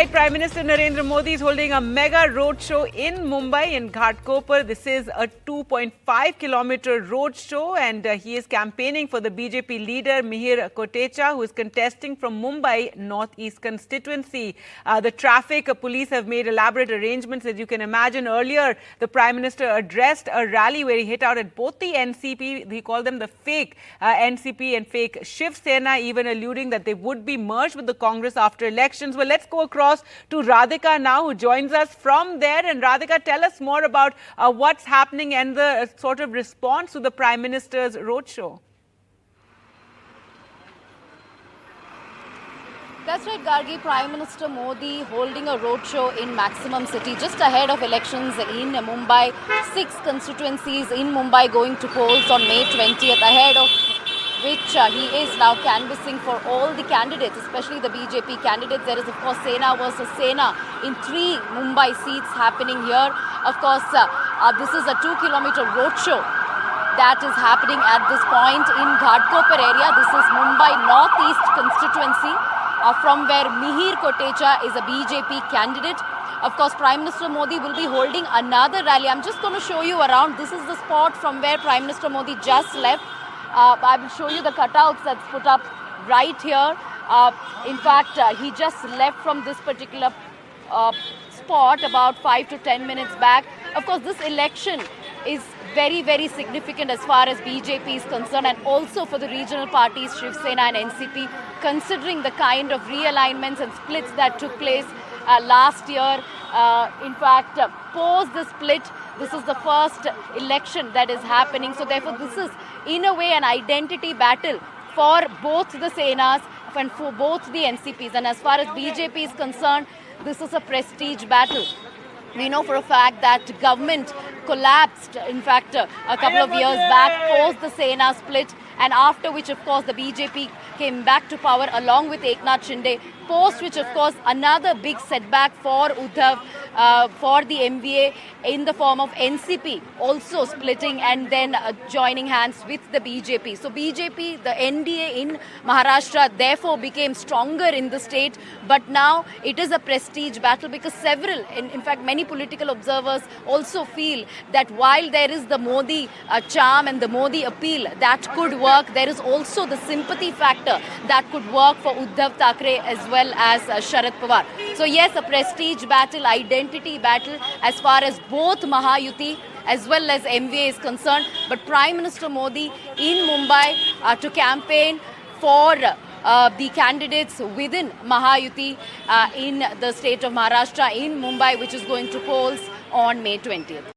Prime Minister Narendra Modi is holding a mega roadshow in Mumbai in Ghatkopar. This is a 2.5-kilometer roadshow and he is campaigning for the BJP leader Mihir Kotecha, who is contesting from Mumbai Northeast constituency. The traffic police have made elaborate arrangements. As you can imagine, earlier the Prime Minister addressed a rally where he hit out at both the NCP, he called them the fake NCP and fake Shiv Sena, even alluding that they would be merged with the Congress after elections. Well, let's go across to Radhika now, who joins us from there. And Radhika, tell us more about what's happening and the sort of response to the Prime Minister's roadshow. That's right, Gargi. Prime Minister Modi holding a roadshow in Maximum City just ahead of elections in Mumbai. 6 constituencies in Mumbai going to polls on May 20th, ahead of which he is now canvassing for all the candidates, especially the BJP candidates. There is, of course, Sena versus Sena in 3 Mumbai seats happening here. Of course, this is a 2-kilometer roadshow that is happening at this point in Ghatkopar area. This is Mumbai Northeast constituency, from where Mihir Kotecha is a BJP candidate. Of course, Prime Minister Modi will be holding another rally. I'm just going to show you around. This is the spot from where Prime Minister Modi just left. I will show you the cutouts that's put up right here. In fact, he just left from this particular spot about 5 to 10 minutes back. Of course, this election is very, very significant as far as BJP is concerned, and also for the regional parties Shiv Sena and NCP, considering the kind of realignments and splits that took place last year. In fact, post the split, this is the first election that is happening. So therefore, this is in a way an identity battle for both the Senas and for both the NCPs. And as far as BJP is concerned, this is a prestige battle. We know for a fact that government collapsed, in fact, a couple of years back post the Sena split, and after which, of course, the BJP came back to power along with Eknath Shinde, post which, of course, another big setback for Uddhav, for the MVA in the form of NCP also splitting and then joining hands with the BJP. So BJP, the NDA in Maharashtra, therefore became stronger in the state. But now it is a prestige battle because several, in fact, many political observers also feel that while there is the Modi charm and the Modi appeal that could work, there is also the sympathy factor that could work for Uddhav Thackeray as well as Sharad Pawar. So yes, a prestige battle, identity battle as far as both Mahayuti as well as MVA is concerned. But Prime Minister Modi in Mumbai to campaign for the candidates within Mahayuti in the state of Maharashtra in Mumbai, which is going to polls on May 20th.